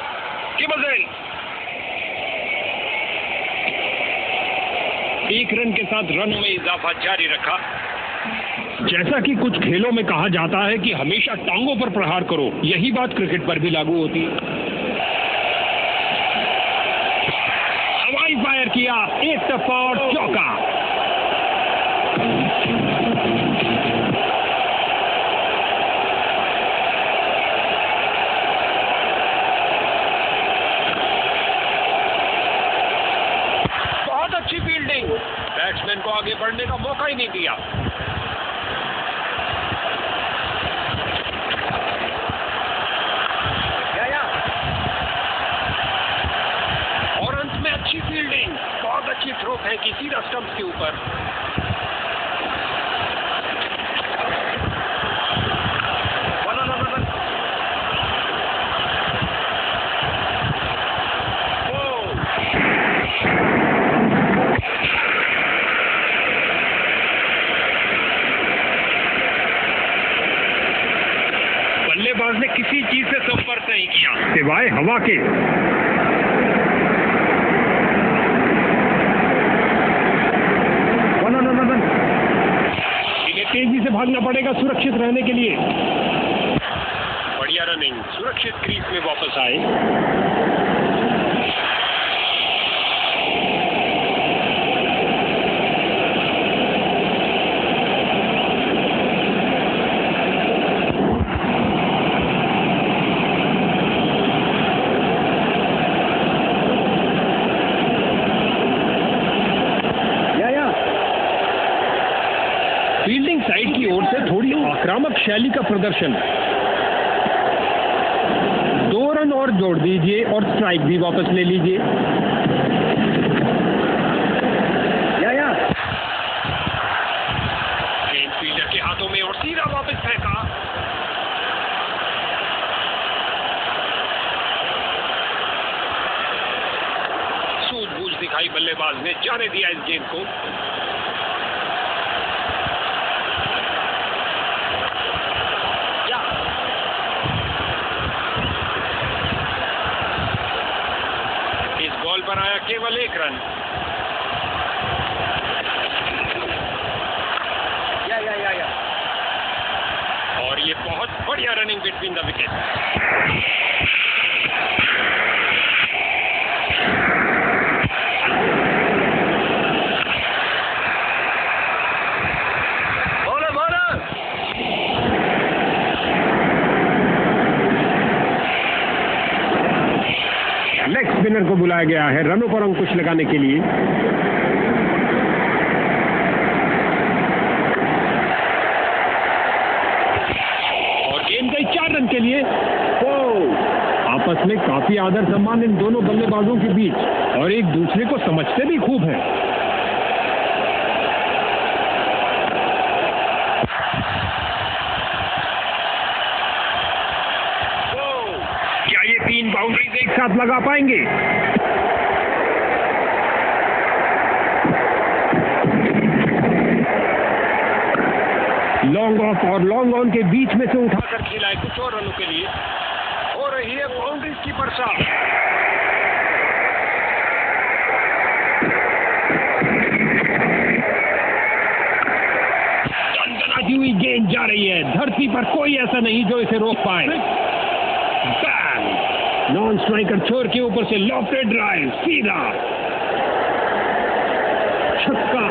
एक रन के साथ रनों में इजाफा जारी रखा। जैसा कि कुछ खेलों में कहा जाता है कि हमेशा टांगों पर प्रहार करो, यही बात क्रिकेट पर भी लागू होती है। हवाई फायर किया, एक टप्पा और चौका। बहुत अच्छी फील्डिंग, बैट्समैन को आगे बढ़ने का मौका ही नहीं दिया। अच्छी फील्डिंग, बहुत अच्छी थ्रो फेंकी सीधा स्टंप के ऊपर। बल्लेबाज ने किसी चीज से संपर्क नहीं किया सिवाय हवा के। तेजी से भागना पड़ेगा सुरक्षित रहने के लिए। बढ़िया रनिंग, सुरक्षित क्रीज में वापस आए। फील्डिंग साइड की ओर से थोड़ी आक्रामक शैली का प्रदर्शन। 2 रन और जोड़ दीजिए और स्ट्राइक भी वापस ले लीजिए। गेंद फील्डर के हाथों में और सीधा वापस फेंका। सूझबूझ दिखाई बल्लेबाज ने, जाने दिया इस गेंद को। पर आया केवल 1 रन। और ये बहुत बढ़िया running between the wicket. Leg spinner को बुलाया गया है रनों पर अंकुश लगाने के लिए। और गेंद गई 4 रन के लिए। आपस में काफी आदर सम्मान इन दोनों बल्लेबाजों के बीच, और एक दूसरे को समझते भी खूब हैं। क्या ये 3 बाउंड्रीज एक साथ लगा पाएंगे? लॉन्ग ऑफ और लॉन्ग ऑन के बीच में से उठाकर खेला है कुछ और रनों के लिए। हो रही है बाउंड्रीज की बरसात। दनदनाती हुई गेंद जा रही है। धरती पर कोई ऐसा नहीं जो इसे रोक पाए। नॉन स्ट्राइकर छोर के ऊपर से लॉफ्टेड ड्राइव, सीधा छक्का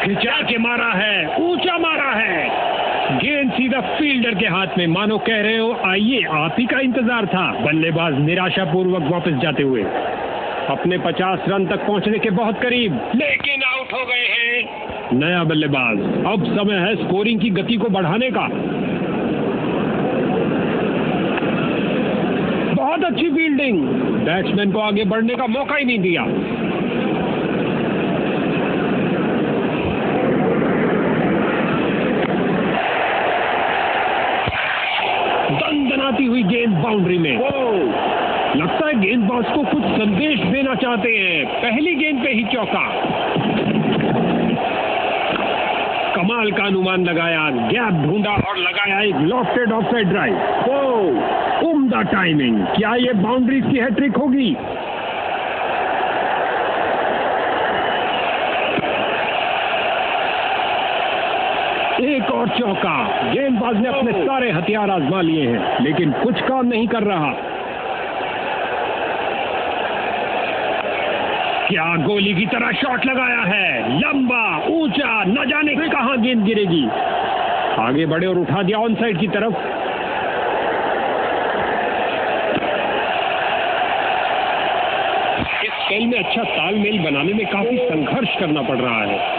खिंचा के मारा है, ऊंचा मारा है। गेंद सीधा फील्डर के हाथ में, मानो कह रहे हो आइए आप ही का इंतजार था। बल्लेबाज निराशापूर्वक वापस जाते हुए अपने 50 रन तक पहुंचने के बहुत करीब, लेकिन आउट आउट हो गए हैं। नया बल्लेबाज। अब समय है स्कोरिंग की गति को बढ़ाने का। बहुत अच्छी फील्डिंग। बैट्समैन को आगे बढ़ने का मौका ही नहीं दिया। दंदनाती हुई गेंद बाउंड्री में। लगता है गेंदबाज को कुछ संदेश देना चाहते हैं। पहली गेंद पे ही चौका। कमाल का अनुमान लगाया, गैप ढूंढा और लगाया एक लॉफ्टेड ऑफसाइड ड्राइव। उम्दा टाइमिंग। क्या ये बाउंड्रीज की हैट्रिक होगी? एक और चौका। गेंदबाज ने अपने सारे हथियार आजमा लिए हैं, लेकिन कुछ काम नहीं कर रहा। क्या गोली की तरह शॉट लगाया है। लंबा, ऊंचा, न जाने कहां गेंद गिरेगी। आगे बढ़े और उठा दिया ऑन साइड की तरफ। इस खेल में अच्छा तालमेल बनाने में काफी संघर्ष करना पड़ रहा है।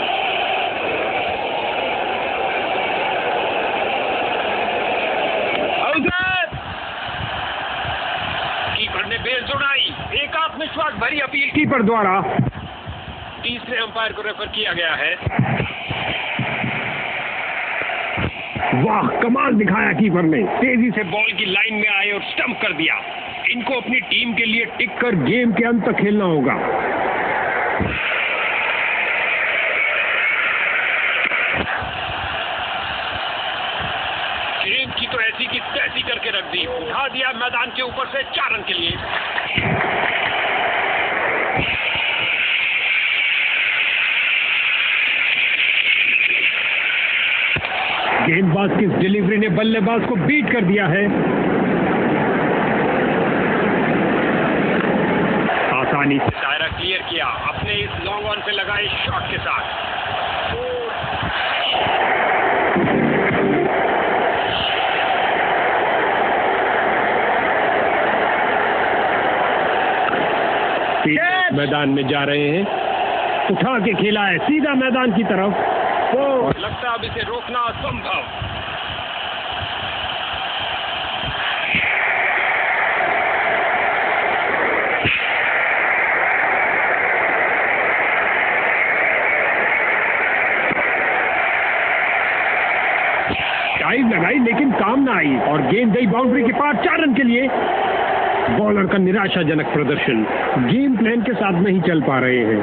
कीपर ने बेस उड़ाई। एक आत्मविश्वास भरी अपील कीपर द्वारा। तीसरे अंपायर को रेफर किया गया है। वाह, कमाल दिखाया कीपर ने। तेजी से बॉल की लाइन में आए और स्टंप कर दिया। इनको अपनी टीम के लिए टिक कर गेम के अंत तक खेलना होगा। गेंद की तो ऐसी की तैसी करके रख दी। उठा दिया मैदान के ऊपर से 4 रन के लिए। गेंदबाज की डिलीवरी ने बल्लेबाज को बीट कर दिया है। आसानी से दायरा क्लियर किया अपने इस लॉन्ग ऑन पे लगाए शॉट के साथ। मैदान में जा रहे हैं। उठा के खेला है सीधा मैदान की तरफ। और लगता है अब इसे रोकना असंभव। टाइम लगाई लेकिन काम ना आई और गेंद गई बाउंड्री के पार 4 रन के लिए। बॉलर का निराशाजनक प्रदर्शन। गेम प्लान के साथ नहीं चल पा रहे हैं।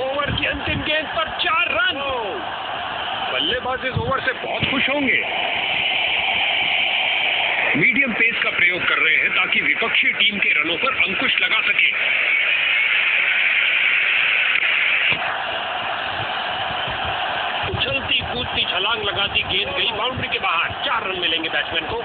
ओवर की अंतिम गेंद पर 4 रन। बल्लेबाज इस ओवर से बहुत खुश होंगे। मीडियम पेस का प्रयोग कर रहे हैं ताकि विपक्षी टीम के रनों पर अंकुश लगा सके। उछलती कूदती छलांग लगाती गेंद गई बाउंड्री के बाहर। 4 रन मिलेंगे बैट्समैन को।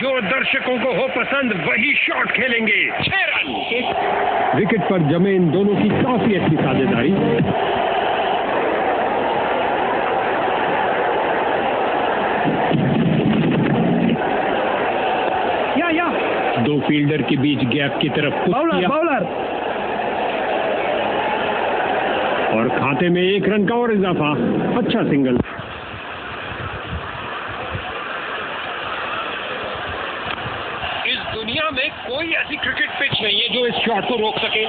जो दर्शकों को हो पसंद वही शॉट खेलेंगे। 6 रन। विकेट पर जमे इन दोनों की काफी अच्छी साझेदारी। दो फील्डर के बीच गैप की तरफ बाउलर और खाते में 1 रन का और इजाफा। अच्छा सिंगल। इस दुनिया में कोई ऐसी क्रिकेट पिच नहीं है जो इस शॉट को रोक सके।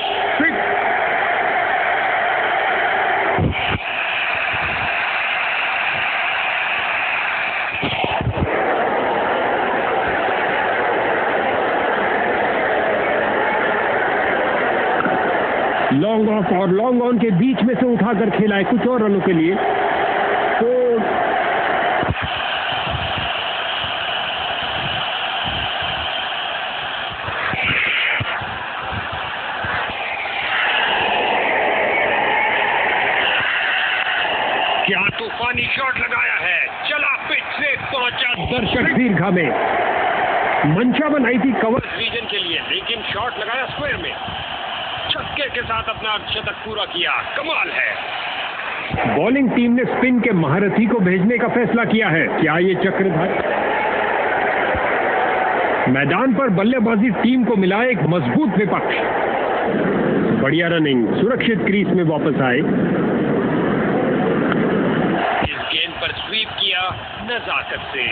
लॉन्ग ऑफ और लॉन्ग ऑन के बीच में से उठाकर खेला है कुछ और रनों के लिए। तो क्या तूफानी शॉट लगाया है। चला पिच से पहुंचा दर्शक दीर्घा में। मंशा बनाई थी कवर रीजन के लिए, लेकिन शॉट लगाया स्क्वायर में। छक्के चौके के साथ अपना अर्धशतक पूरा किया। कमाल है। बॉलिंग टीम ने स्पिन के महारथी को भेजने का फैसला किया है। क्या ये चक्रधारी? मैदान पर बल्लेबाजी टीम को मिला एक मजबूत विपक्ष। बढ़िया रनिंग, सुरक्षित क्रीज में वापस आए। इस गेंद पर स्वीप किया नजाकत से।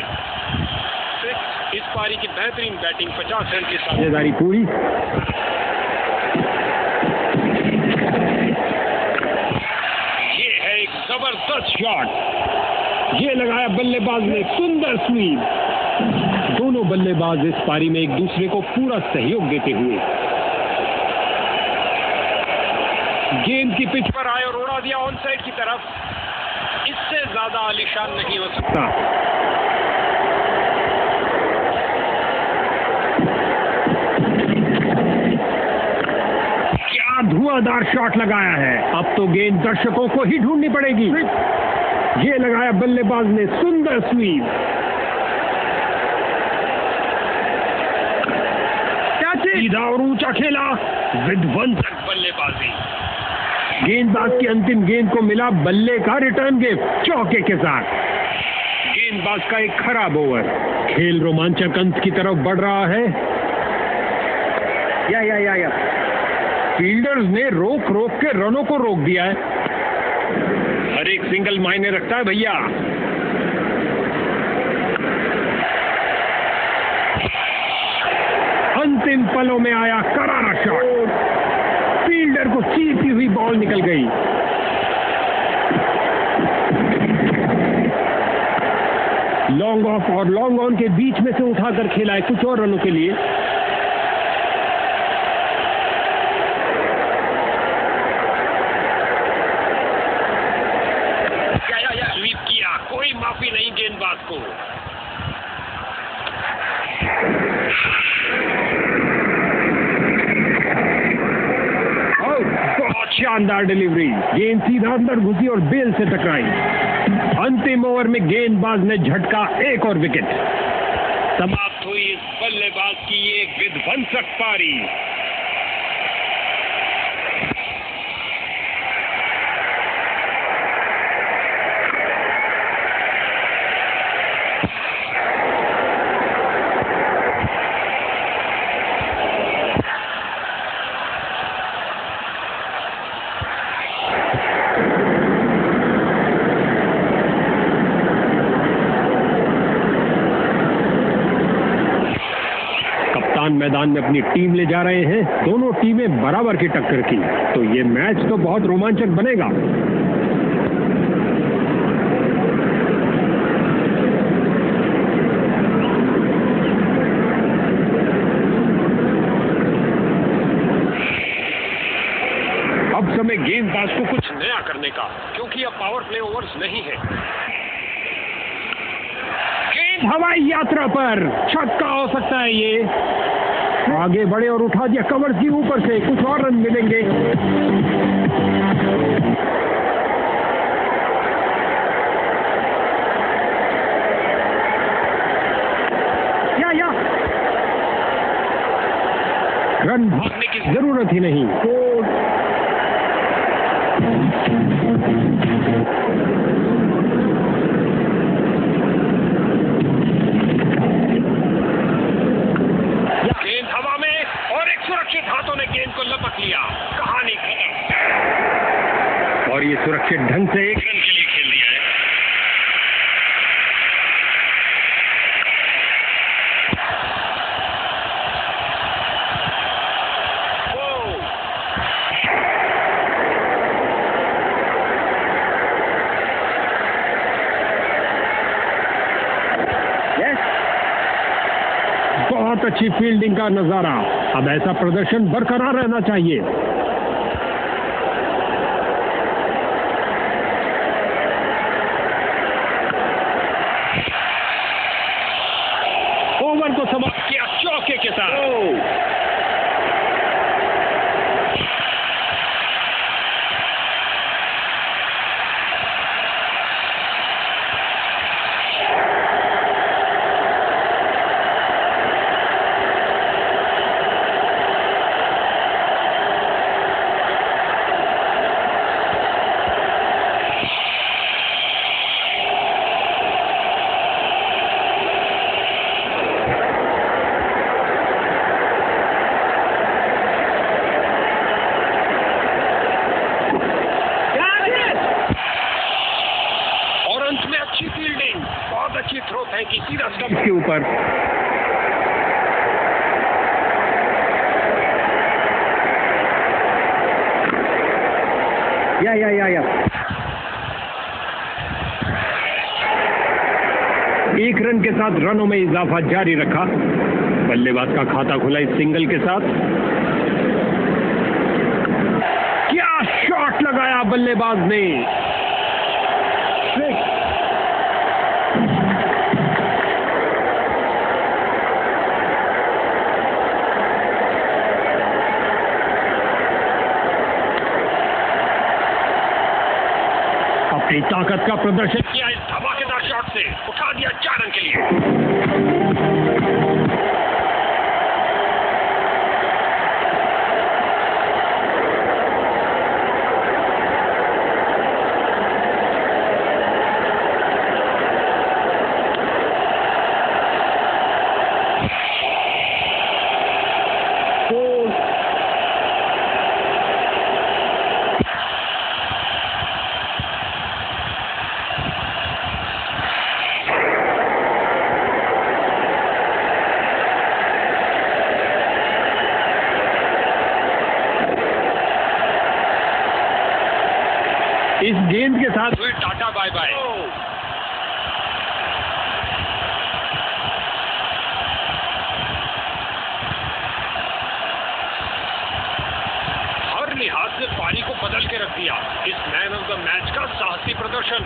इस पारी की बेहतरीन बैटिंग 50 रन की साझेदारी पूरी। ये है एक जबरदस्त शॉट। ये लगाया बल्लेबाज ने, सुंदर स्वीप। दोनों बल्लेबाज इस पारी में एक दूसरे को पूरा सहयोग देते हुए गेंद की पिच पर आए और उड़ा दिया ऑन साइड की तरफ। इससे ज्यादा आलीशान नहीं हो सकता। क्या धुआंधार शॉट लगाया है। अब तो गेंद दर्शकों को ही ढूंढनी पड़ेगी। ये लगाया बल्लेबाज ने, सुंदर स्वीप। सीधा और ऊंचा खेला, विध्वंसक बल्लेबाजी। गेंदबाज की अंतिम गेंद को मिला बल्ले का रिटर्न गिफ्ट चौके के साथ। गेंदबाज का एक खराब ओवर। खेल रोमांचक अंत की तरफ बढ़ रहा है। या फील्डर्स ने रोक रोक के रनों को रोक दिया है। हर एक सिंगल मायने रखता है भैया। अंतिम पलों में आया करारा शॉट। फील्डर को चीरती हुई बॉल निकल गई। लॉन्ग ऑफ और लॉन्ग ऑन के बीच में से उठाकर खेला है कुछ और रनों के लिए। स्वीप किया, कोई माफी नहीं गेंदबाज को। बहुत शानदार डिलीवरी। गेंद सीधा अंदर घुसी और बेल से टकराई। अंतिम ओवर में गेंदबाज ने झटका एक और विकेट। समाप्त हुई इस बल्लेबाज की एक विध्वंसक पारी। मैदान में अपनी टीम ले जा रहे हैं। दोनों टीमें बराबर की टक्कर की, तो ये मैच तो बहुत रोमांचक बनेगा। अब समय गेंदबाज को कुछ नया करने का, क्योंकि अब पावर प्ले ओवर्स नहीं है। गेंद हवाई यात्रा पर, छक्का हो सकता है ये। आगे बढ़े और उठा दिया कवर की ऊपर से। कुछ और रन मिलेंगे। या रन भागने की जरूरत ही नहीं। हाथों ने गेंद को लपक लिया। कहानी खत्म। और ये सुरक्षित ढंग से एक रन के लिए खेल दिया है। बहुत अच्छी फील्डिंग का नजारा। अब ऐसा प्रदर्शन बरकरार रहना चाहिए। ओवर को समाप्त किया चौके के साथ। ऊपर। या। एक रन के साथ रनों में इजाफा जारी रखा। बल्लेबाज का खाता खुला इस सिंगल के साथ। क्या शॉट लगाया बल्लेबाज ने। अपनी ताकत का प्रदर्शन किया इस धमाकेदार शॉट से, उठा दिया 4 रन के लिए। इस गेंद के साथ हुए टाटा बाय बाय। हर लिहाज से पारी को बदल के रख दिया इस मैन ऑफ द मैच का साहसी प्रदर्शन।